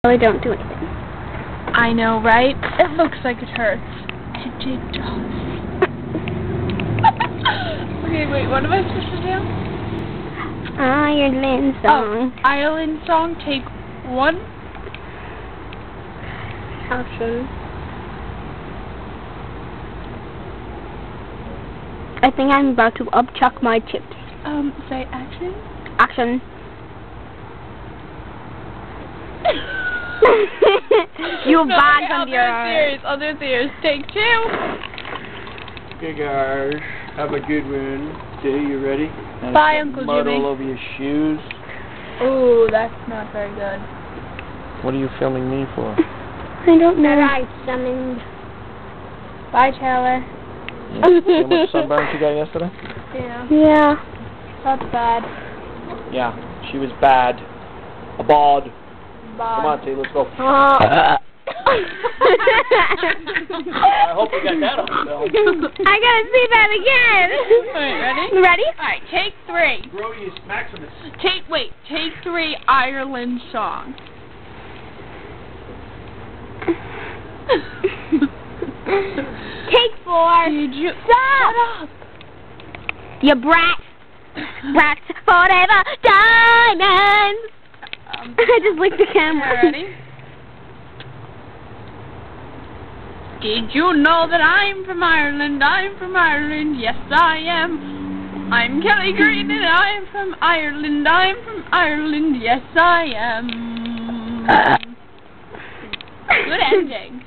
Really don't do anything. I know, right? It looks like it hurts. It does. Okay, wait, what am I supposed to do? Ireland song. Oh, Ireland song, take 1. Action. I think I'm about to upchuck my chips. Say action. Action. You No, bad okay, from your... I'll do it serious. Take 2. Okay, guys, have a good one. Okay, you ready? And Bye, Uncle mud Jimmy. all over your shoes. Ooh, that's not very good. What are you filming me for? I don't know. I summoned. Bye, Taylor. Yeah. See how much sunburn she got yesterday? Yeah. That's bad. Yeah, she was bad. A bod. Bye. Come on, T, let's go. I I hope you got that on film. gotta see that again. Alright, ready? Ready? Alright, take 3. Brody Maximus. Take 3 Ireland song. Take 4. Did you Stop! You brat. Brats forever. Diamonds. I just licked the camera. Ready? Did you know that I'm from Ireland? I'm from Ireland, yes I am. I'm Kelly Green and I'm from Ireland. I'm from Ireland, yes I am. Good ending.